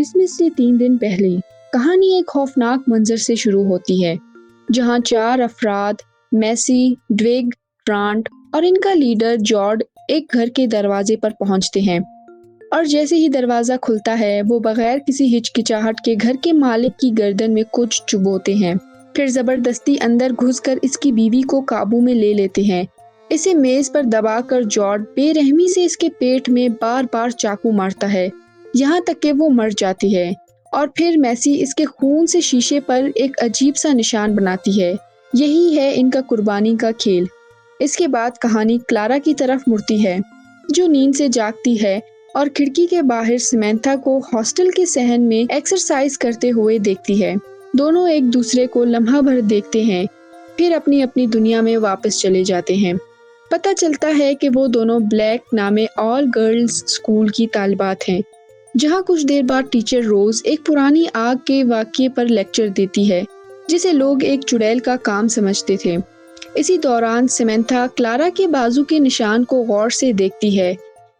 Christmas سے 3 دن پہلے کہانی ایک خوفناک منظر سے شروع ہوتی ہے، جہاں 4 افراد میسی، ڈویگ، گرانٹ اور ان کا لیڈر جارڈ ایک گھر کے دروازے پر پہنچتے ہیں، اور جیسے ہی دروازہ کھلتا ہے وہ بغیر کسی ہچکچاہٹ کے گھر کے مالک کی گردن میں کچھ چبوتے ہیں، پھر زبردستی اندر گھس کر اس کی بیوی کو قابو میں لے لیتے ہیں۔ اسے میز پر دبا کر جارڈ بے رحمی سے اس کے پیٹ میں بار بار چاقو مارتا ہے، یہاں تک کہ وہ مر جاتی ہے، اور پھر میسی اس کے خون سے شیشے پر ایک عجیب سا نشان بناتی ہے۔ یہی ہے ان کا قربانی کا کھیل۔ اس کے بعد کہانی کلارا کی طرف مڑتی ہے، جو نیند سے جاگتی ہے اور کھڑکی کے باہر سیمنتھا کو ہاسٹل کے صحن میں ایکسرسائز کرتے ہوئے دیکھتی ہے۔ دونوں ایک دوسرے کو لمحہ بھر دیکھتے ہیں، پھر اپنی اپنی دنیا میں واپس چلے جاتے ہیں۔ پتہ چلتا ہے کہ وہ دونوں بلیک نامے آل گرلز اسکول کی طالبات ہیں، جہاں کچھ دیر بعد ٹیچر روز ایک پرانی آگ کے واقعے پر لیکچر دیتی ہے، جسے لوگ ایک چڑیل کا کام سمجھتے تھے۔ اسی دوران سیمنتھا کلارا کے بازو کے نشان کو غور سے دیکھتی ہے،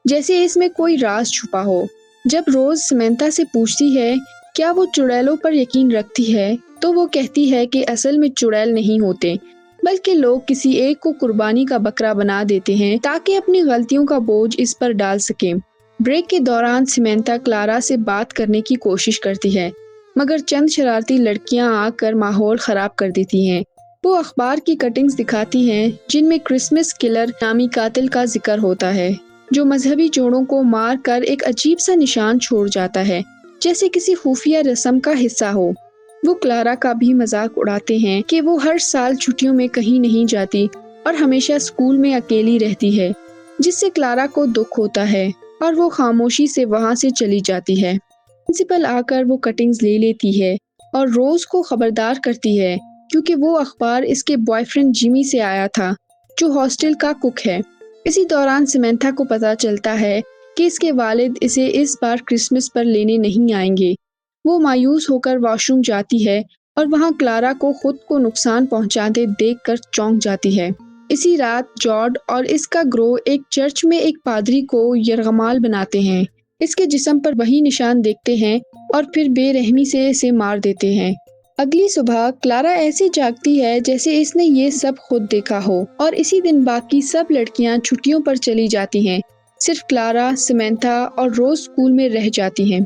جیسے اس میں کوئی راز چھپا ہو۔ جب روز سیمنتھا سے پوچھتی ہے کیا وہ چڑیلوں پر یقین رکھتی ہے، تو وہ کہتی ہے کہ اصل میں چڑیل نہیں ہوتے، بلکہ لوگ کسی ایک کو قربانی کا بکرا بنا دیتے ہیں تاکہ اپنی غلطیوں کا بوجھ اس پر ڈال سکیں۔ بریک کے دوران سیمنتھا کلارا سے بات کرنے کی کوشش کرتی ہے، مگر چند شرارتی لڑکیاں آ کر ماحول خراب کر دیتی ہیں۔ وہ اخبار کی کٹنگز دکھاتی ہیں جن میں کرسمس کلر نامی قاتل کا ذکر ہوتا ہے، جو مذہبی جوڑوں کو مار کر ایک عجیب سا نشان چھوڑ جاتا ہے، جیسے کسی خفیہ رسم کا حصہ ہو۔ وہ کلارا کا بھی مذاق اڑاتے ہیں کہ وہ ہر سال چھٹیوں میں کہیں نہیں جاتی اور ہمیشہ اسکول میں اکیلی رہتی ہے، جس سے کلارا کو دکھ ہوتا ہے اور وہ خاموشی سے وہاں سے چلی جاتی ہے۔ پرنسپل آ کر وہ کٹنگز لے لیتی ہے اور روز کو خبردار کرتی ہے، کیونکہ وہ اخبار اس کے بوائے فرینڈ جیمی سے آیا تھا، جو ہاسٹل کا کک ہے۔ اسی دوران سیمنتھا کو پتہ چلتا ہے کہ اس کے والد اسے اس بار کرسمس پر لینے نہیں آئیں گے۔ وہ مایوس ہو کر واش روم جاتی ہے اور وہاں کلارا کو خود کو نقصان پہنچاتے دیکھ کر چونک جاتی ہے۔ اسی رات جارڈ اور اس کا گروہ ایک چرچ میں ایک پادری کو یرغمال بناتے ہیں، اس کے جسم پر وہی نشان دیکھتے ہیں اور پھر بے رحمی سے اسے مار دیتے ہیں۔ اگلی صبح کلارا ایسے جاگتی ہے جیسے اس نے یہ سب خود دیکھا ہو، اور اسی دن باقی سب لڑکیاں چھٹیوں پر چلی جاتی ہیں، صرف کلارا، سیمنتھا اور روز اسکول میں رہ جاتی ہیں۔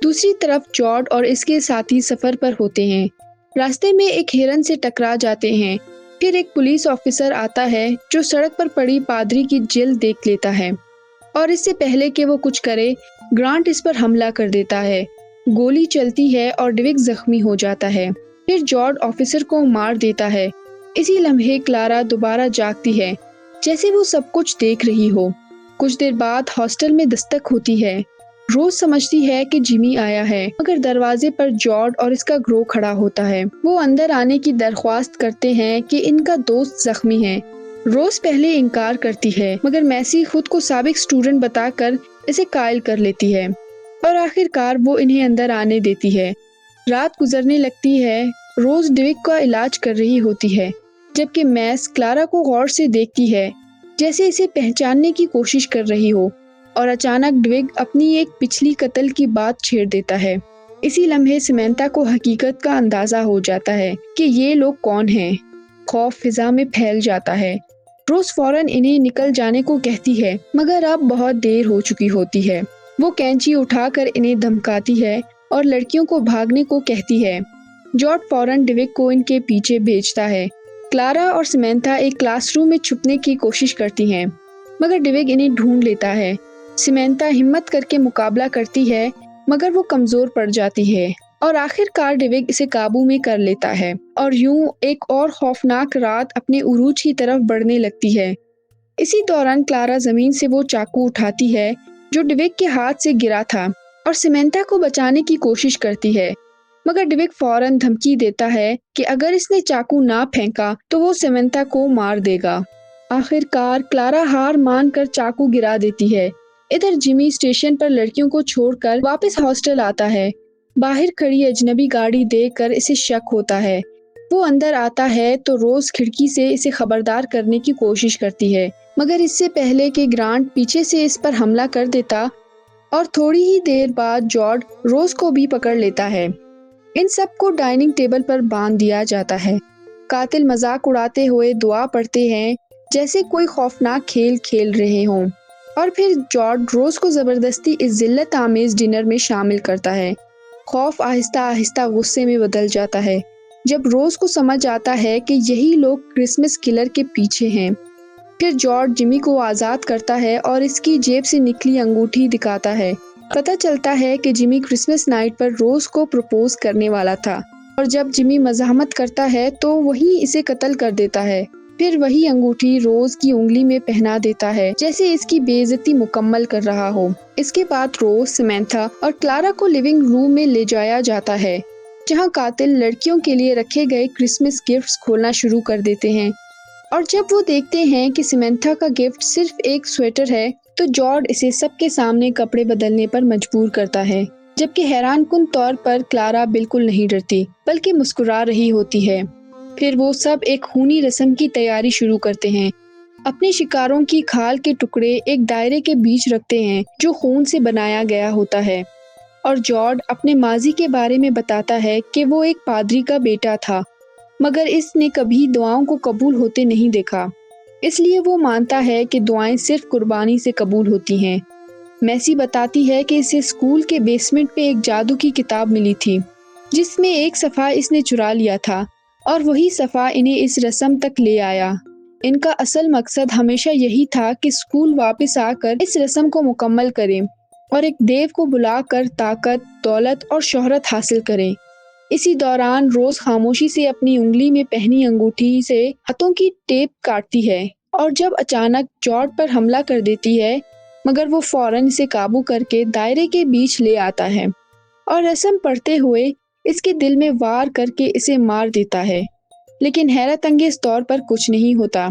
دوسری طرف جارڈ اور اس کے ساتھی سفر پر ہوتے ہیں، راستے میں ایک ہرن سے ٹکرا جاتے ہیں، پھر ایک پولیس آفیسر آتا ہے جو سڑک پر پڑی پادری کی جلد دیکھ لیتا ہے، اور اس سے پہلے کہ وہ کچھ کرے گرانٹ اس پر حملہ کر دیتا ہے۔ گولی چلتی ہے اور ڈویگ زخمی ہو جاتا ہے، پھر جارڈ آفیسر کو مار دیتا ہے۔ اسی لمحے کلارا دوبارہ جاگتی ہے، جیسے وہ سب کچھ دیکھ رہی ہو۔ کچھ دیر بعد ہاسٹل میں دستک ہوتی ہے۔ روز سمجھتی ہے کہ جیمی آیا ہے، مگر دروازے پر جارڈ اور اس کا گروہ کھڑا ہوتا ہے۔ وہ اندر آنے کی درخواست کرتے ہیں کہ ان کا دوست زخمی ہے۔ روز پہلے انکار کرتی ہے، مگر میسی خود کو سابق اسٹوڈنٹ بتا کر اسے قائل کر لیتی ہے، اور آخر کار وہ انہیں اندر آنے دیتی ہے۔ رات گزرنے لگتی ہے۔ روز ڈویگ کا علاج کر رہی ہوتی ہے، جبکہ میس کلارا کو غور سے دیکھتی ہے، جیسے اسے پہچاننے کی کوشش کر رہی ہو، اور اچانک ڈویگ اپنی ایک پچھلی قتل کی بات چھیڑ دیتا ہے۔ اسی لمحے سیمنتھا کو حقیقت کا اندازہ ہو جاتا ہے کہ یہ لوگ کون ہیں۔ خوف فضا میں پھیل جاتا ہے۔ روز فوراً انہیں نکل جانے کو کہتی ہے، مگر اب بہت دیر ہو چکی ہوتی ہے۔ وہ کینچی اٹھا کر انہیں دھمکاتی ہے اور لڑکیوں کو بھاگنے کو کہتی ہے۔ جارڈ فوراً ڈویگ کو ان کے پیچھے بھیجتا ہے۔ کلارا اور سیمنتھا ایک کلاس روم میں چھپنے کی کوشش کرتی ہیں، مگر ڈویگ انہیں ڈھونڈ لیتا ہے۔ سیمنتھا ہمت کر کے مقابلہ کرتی ہے، مگر وہ کمزور پڑ جاتی ہے، اور آخر کار ڈویگ اسے قابو میں کر لیتا ہے، اور یوں ایک اور خوفناک رات اپنے عروج کی طرف بڑھنے لگتی ہے۔ اسی دوران کلارا زمین سے وہ چاقو اٹھاتی ہے جو ڈویگ کے ہاتھ سے گرا تھا، اور سیمنتھا کو بچانے کی کوشش کرتی ہے، مگر ڈویگ فوراً دھمکی دیتا ہے کہ اگر اس نے چاقو نہ پھینکا تو وہ سیمنتھا کو مار دے گا۔ آخر کار کلارا ہار مان کر چاقو گرا دیتی ہے۔ ادھر جیمی اسٹیشن پر لڑکیوں کو چھوڑ کر واپس ہاسٹل آتا ہے۔ باہر کھڑی اجنبی گاڑی دیکھ کر اسے شک ہوتا ہے۔ وہ اندر آتا ہے تو روز کھڑکی سے اسے خبردار کرنے کی کوشش کرتی ہے، مگر اس سے پہلے کہ گرانٹ پیچھے سے اس پر حملہ کر دیتا، اور تھوڑی ہی دیر بعد جارج روز کو بھی پکڑ لیتا ہے۔ ان سب کو ڈائننگ ٹیبل پر باندھ دیا جاتا ہے۔ قاتل مذاق اڑاتے ہوئے دعا پڑھتے ہیں جیسے کوئی خوفناک کھیل کھیل رہے ہوں، اور پھر جارج روز کو زبردستی اس ذلت آمیز ڈنر میں شامل کرتا ہے۔ خوف آہستہ آہستہ غصے میں بدل جاتا ہے جب روز کو سمجھ آتا ہے کہ یہی لوگ کرسمس کلر کے پیچھے ہیں۔ پھر جارج جمی کو آزاد کرتا ہے اور اس کی جیب سے نکلی انگوٹھی دکھاتا ہے۔ پتہ چلتا ہے کہ جمی کرسمس نائٹ پر روز کو پرپوز کرنے والا تھا، اور جب جمی مزاحمت کرتا ہے تو وہی اسے قتل کر دیتا ہے۔ پھر وہی انگوٹھی روز کی انگلی میں پہنا دیتا ہے جیسے اس کی بے عزتی مکمل کر رہا ہو۔ اس کے بعد روز، سیمنتھا اور کلارا کو لیونگ روم میں لے جایا جاتا ہے، جہاں قاتل لڑکیوں کے لیے رکھے گئے کرسمس گفٹس کھولنا شروع کر دیتے ہیں۔ اور جب وہ دیکھتے ہیں کہ سیمنتھا کا گفٹ صرف ایک سویٹر ہے تو جارج اسے سب کے سامنے کپڑے بدلنے پر مجبور کرتا ہے، جبکہ حیران کن طور پر کلارا بالکل نہیں ڈرتی بلکہ مسکرا رہی ہوتی ہے۔ پھر وہ سب ایک خونی رسم کی تیاری شروع کرتے ہیں۔ اپنے شکاروں کی کھال کے ٹکڑے ایک دائرے کے بیچ رکھتے ہیں جو خون سے بنایا گیا ہوتا ہے، اور جارج اپنے ماضی کے بارے میں بتاتا ہے کہ وہ ایک پادری کا بیٹا تھا، مگر اس نے کبھی دعاؤں کو قبول ہوتے نہیں دیکھا، اس لیے وہ مانتا ہے کہ دعائیں صرف قربانی سے قبول ہوتی ہیں۔ میسی بتاتی ہے کہ اسے اسکول کے بیسمنٹ میں ایک جادو کی کتاب ملی تھی جس میں ایک صفحہ اس نے چرا لیا تھا، اور وہی صفحہ انہیں اس رسم تک لے آیا۔ ان کا اصل مقصد ہمیشہ یہی تھا کہ اسکول واپس آ کر اس رسم کو مکمل کریں اور ایک دیو کو بلا کر طاقت، دولت اور شہرت حاصل کریں۔ اسی دوران روز خاموشی سے اپنی انگلی میں پہنی انگوٹھی سے ہاتھوں کی ٹیپ کاٹتی ہے، اور جب اچانک جارج پر حملہ کر دیتی ہے، مگر وہ فوراً اسے قابو کر کے دائرے کے بیچ لے آتا ہے اور رسم پڑھتے ہوئے اس کے دل میں وار کر کے اسے مار دیتا ہے۔ لیکن حیرت انگیز طور پر کچھ نہیں ہوتا۔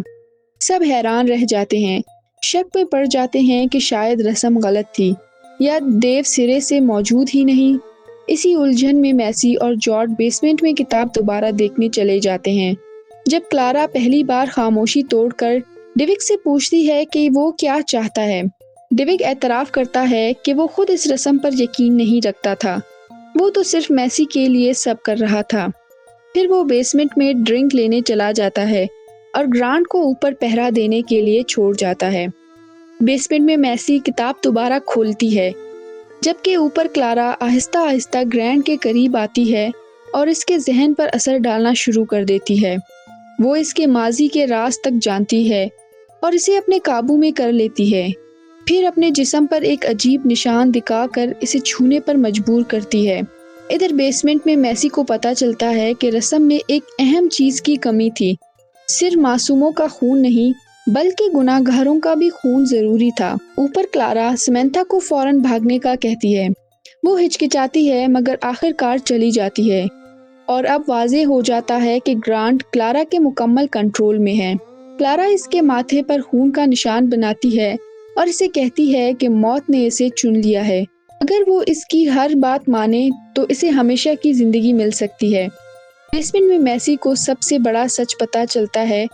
سب حیران رہ جاتے ہیں، شک میں پڑ جاتے ہیں کہ شاید رسم غلط تھی یا دیو سرے سے موجود ہی نہیں۔ اسی الجھن میں میسی اور جارج بیسمنٹ میں کتاب دوبارہ دیکھنے چلے جاتے ہیں۔ جب کلارا پہلی بار خاموشی توڑ کر ڈیوک سے پوچھتی ہے کہ وہ کیا چاہتا ہے، ڈیوک اعتراف کرتا ہے کہ وہ خود اس رسم پر یقین نہیں رکھتا تھا، وہ تو صرف میسی کے لیے سب کر رہا تھا۔ پھر وہ بیسمنٹ میں ڈرنک لینے چلا جاتا ہے اور گرانٹ کو اوپر پہرا دینے کے لیے چھوڑ جاتا ہے۔ بیسمنٹ میں میسی کتاب دوبارہ کھولتی ہے، جبکہ اوپر کلارا آہستہ آہستہ گرانٹ کے قریب آتی ہے اور اس کے ذہن پر اثر ڈالنا شروع کر دیتی ہے۔ وہ اس کے ماضی کے راز تک جانتی ہے اور اسے اپنے قابو میں کر لیتی ہے، پھر اپنے جسم پر ایک عجیب نشان دکھا کر اسے چھونے پر مجبور کرتی ہے۔ ادھر بیسمنٹ میں میسی کو پتہ چلتا ہے کہ رسم میں ایک اہم چیز کی کمی تھی، صرف معصوموں کا خون نہیں بلکہ گناہ گاروں کا بھی خون ضروری تھا۔ اوپر کلارا سیمنتھا کو فوراً بھاگنے کا کہتی ہے، وہ ہچکچاتی ہے مگر آخر کار چلی جاتی ہے، اور اب واضح ہو جاتا ہے کہ گرانٹ کلارا کے مکمل کنٹرول میں ہے۔ کلارا اس کے ماتھے پر خون کا نشان بناتی ہے اور اسے کہتی ہے کہ موت نے اسے چن لیا ہے، اگر وہ اس کی ہر بات مانے تو اسے ہمیشہ کی زندگی مل سکتی ہے۔ بیسمنٹ میں میسی کو سب سے بڑا سچ پتہ چلتا ہے،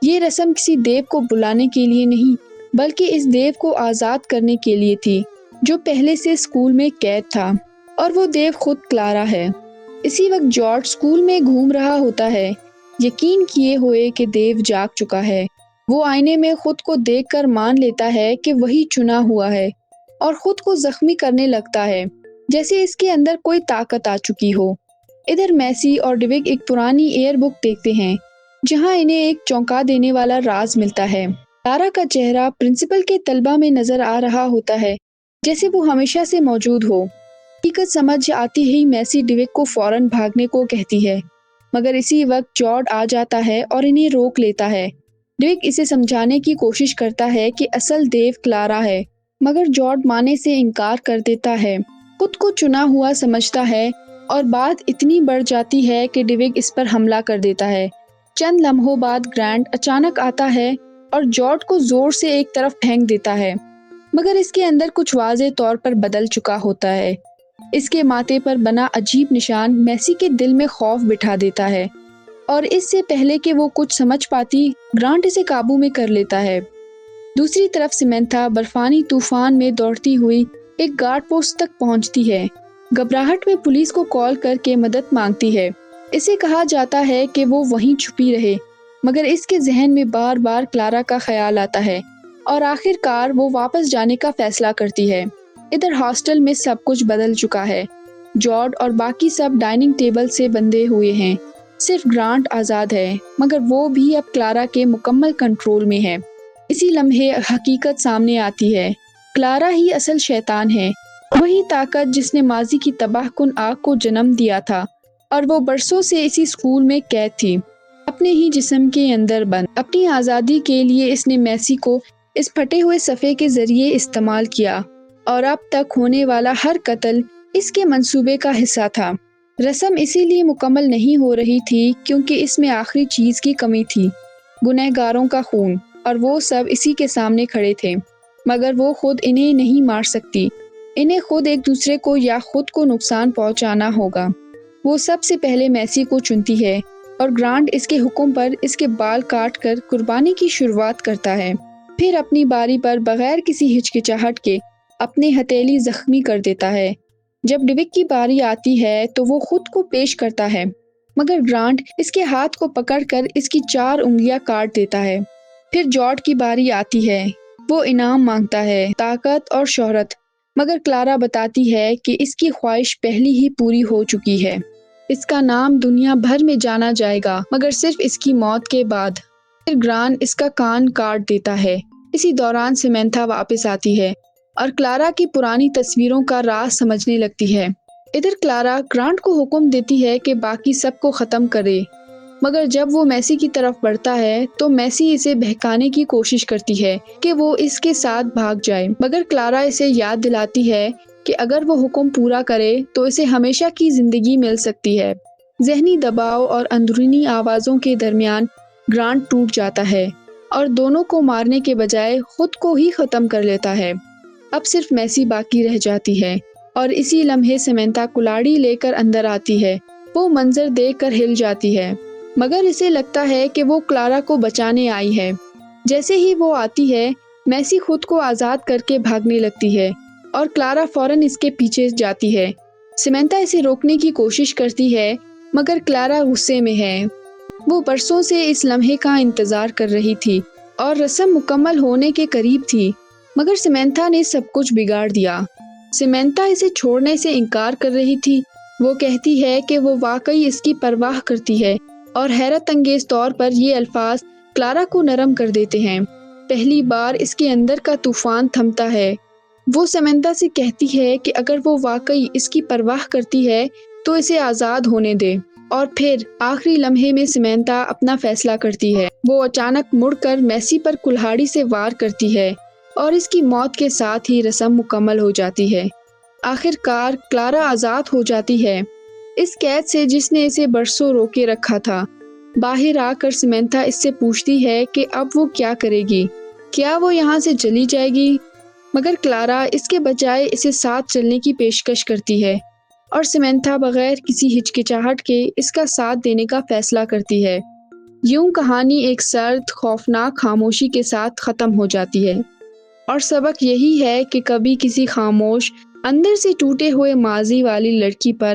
یہ رسم کسی دیو کو بلانے کے لیے نہیں بلکہ اس دیو کو آزاد کرنے کے لیے تھی جو پہلے سے اسکول میں قید تھا، اور وہ دیو خود کلارا ہے۔ اسی وقت جارج اسکول میں گھوم رہا ہوتا ہے، یقین کیے ہوئے کہ دیو جاگ چکا ہے۔ وہ آئینے میں خود کو دیکھ کر مان لیتا ہے کہ وہی چنا ہوا ہے، اور خود کو زخمی کرنے لگتا ہے جیسے اس کے اندر کوئی طاقت آ چکی ہو۔ ادھر میسی اور ڈیوک ایک پرانی ایئر بک دیکھتے ہیں جہاں انہیں ایک چونکا دینے والا راز ملتا ہے۔ کلارا کا چہرہ پرنسپل کے طلبہ میں نظر آ رہا ہوتا ہے جیسے وہ ہمیشہ سے موجود ہو۔ حقیقت سمجھ آتی ہی میسی ڈیوک کو فوراً بھاگنے کو کہتی ہے، مگر اسی وقت جارج آ جاتا ہے اور انہیں روک لیتا ہے۔ ڈیوک اسے سمجھانے کی کوشش کرتا ہے کہ اصل دیو کلارا ہے، مگر جارج ماننے سے انکار کر دیتا ہے، خود کو چنا ہوا سمجھتا ہے، اور بات اتنی بڑھ جاتی ہے کہ ڈیوک اس پر حملہ کر دیتا ہے۔ چند لمحوں بعد گرانٹ اچانک آتا ہے اور جارج کو زور سے ایک طرف پھینک دیتا ہے، مگر اس کے اندر کچھ واضح طور پر بدل چکا ہوتا ہے۔ اس کے ماتھے پر بنا عجیب نشان میسی کے دل میں خوف بٹھا دیتا ہے، اور اس سے پہلے کہ وہ کچھ سمجھ پاتی گرانٹ اسے قابو میں کر لیتا ہے۔ دوسری طرف سیمنتھا برفانی طوفان میں دوڑتی ہوئی ایک گارڈ پوسٹ تک پہنچتی ہے۔ گھبراہٹ میں پولیس کو کال کر کے مدد مانگتی ہے۔ اسے کہا جاتا ہے کہ وہ وہیں چھپی رہے، مگر اس کے ذہن میں بار بار کلارا کا خیال آتا ہے اور آخر کار وہ واپس جانے کا فیصلہ کرتی ہے۔ ادھر ہاسٹل میں سب کچھ بدل چکا ہے۔ جارڈ اور باقی سب ڈائننگ ٹیبل سے بندھے ہوئے ہیں۔ صرف گرانٹ آزاد ہے، مگر وہ بھی اب کلارا کے مکمل کنٹرول میں ہے۔ اسی لمحے حقیقت سامنے آتی ہے۔ کلارا ہی اصل شیطان ہے، وہی طاقت جس نے ماضی کی تباہ کن آگ کو جنم دیا تھا، اور وہ برسوں سے اسی اسکول میں قید تھی، اپنے ہی جسم کے اندر بند۔ اپنی آزادی کے لیے اس نے میسی کو اس پھٹے ہوئے صفحے کے ذریعے استعمال کیا، اور اب تک ہونے والا ہر قتل اس کے منصوبے کا حصہ تھا۔ رسم اسی لیے مکمل نہیں ہو رہی تھی کیونکہ اس میں آخری چیز کی کمی تھی، گنہگاروں کا خون، اور وہ سب اسی کے سامنے کھڑے تھے، مگر وہ خود انہیں نہیں مار سکتی۔ انہیں خود ایک دوسرے کو یا خود کو نقصان پہنچانا ہوگا۔ وہ سب سے پہلے میسی کو چنتی ہے، اور گرانٹ اس کے حکم پر اس کے بال کاٹ کر قربانی کی شروعات کرتا ہے۔ پھر اپنی باری پر بغیر کسی ہچکچاہٹ کے اپنے ہتھیلی زخمی کر دیتا ہے۔ جب ڈویگ کی باری آتی ہے تو وہ خود کو پیش کرتا ہے، مگر گرانٹ اس کے ہاتھ کو پکڑ کر اس کی 4 انگلیاں کاٹ دیتا ہے۔ پھر جارڈ کی باری آتی ہے۔ وہ انعام مانگتا ہے، طاقت اور شہرت، مگر کلارا بتاتی ہے کہ اس کی خواہش پہلی ہی پوری ہو چکی ہے۔ اس کا نام دنیا بھر میں جانا جائے گا، مگر صرف اس کی موت کے بعد۔ پھر گرانٹ اس کا کان کاٹ دیتا ہے۔ اسی دوران سیمنتھا واپس آتی ہے اور کلارا کی پرانی تصویروں کا راز سمجھنے لگتی ہے۔ ادھر کلارا گرانٹ کو حکم دیتی ہے کہ باقی سب کو ختم کرے، مگر جب وہ میسی کی طرف بڑھتا ہے تو میسی اسے بہکانے کی کوشش کرتی ہے کہ وہ اس کے ساتھ بھاگ جائے، مگر کلارا اسے یاد دلاتی ہے کہ اگر وہ حکم پورا کرے تو اسے ہمیشہ کی زندگی مل سکتی ہے۔ ذہنی دباؤ اور اندرونی آوازوں کے درمیان گرانٹ ٹوٹ جاتا ہے اور دونوں کو مارنے کے بجائے خود کو ہی ختم کر لیتا ہے۔ اب صرف میسی باقی رہ جاتی ہے، اور اسی لمحے سیمنتھا کلاڑی لے کر اندر آتی ہے۔ وہ منظر دیکھ کر ہل جاتی ہے، مگر اسے لگتا ہے کہ وہ کلارا کو بچانے آئی ہے۔ جیسے ہی وہ آتی ہے، میسی خود کو آزاد کر کے بھاگنے لگتی ہے، اور کلارا فوراً اس کے پیچھے جاتی ہے۔ سیمنتھا اسے روکنے کی کوشش کرتی ہے، مگر کلارا غصے میں ہے۔ وہ برسوں سے اس لمحے کا انتظار کر رہی تھی اور رسم مکمل ہونے کے قریب تھی، مگر سیمنتھا نے سب کچھ بگاڑ دیا۔ سیمنتھا اسے چھوڑنے سے انکار کر رہی تھی۔ وہ کہتی ہے کہ وہ واقعی اس کی پرواہ کرتی ہے، اور حیرت انگیز طور پر یہ الفاظ کلارا کو نرم کر دیتے ہیں۔ پہلی بار اس کے اندر کا طوفان تھمتا ہے۔ وہ سیمنتھا سے کہتی ہے کہ اگر وہ واقعی اس کی پرواہ کرتی ہے تو اسے آزاد ہونے دے، اور پھر آخری لمحے میں سیمنتھا اپنا فیصلہ کرتی ہے۔ وہ اچانک مڑ کر میسی پر کلہاڑی سے وار کرتی ہے، اور اس کی موت کے ساتھ ہی رسم مکمل ہو جاتی ہے۔ آخر کار کلارا آزاد ہو جاتی ہے، اس قید سے جس نے اسے برسوں روکے رکھا تھا۔ باہر آ کر سیمنتھا اس سے پوچھتی ہے کہ اب وہ کیا کرے گی، کیا وہ یہاں سے چلی جائے گی؟ مگر کلارا اس کے بجائے اسے ساتھ چلنے کی پیشکش کرتی ہے، اور سیمنتھا بغیر کسی ہچکچاہٹ کے اس کا ساتھ دینے کا فیصلہ کرتی ہے۔ یوں کہانی ایک سرد، خوفناک خاموشی کے ساتھ ختم ہو جاتی ہے، اور سبق یہی ہے کہ کبھی کسی خاموش، اندر سے ٹوٹے ہوئے ماضی والی لڑکی پر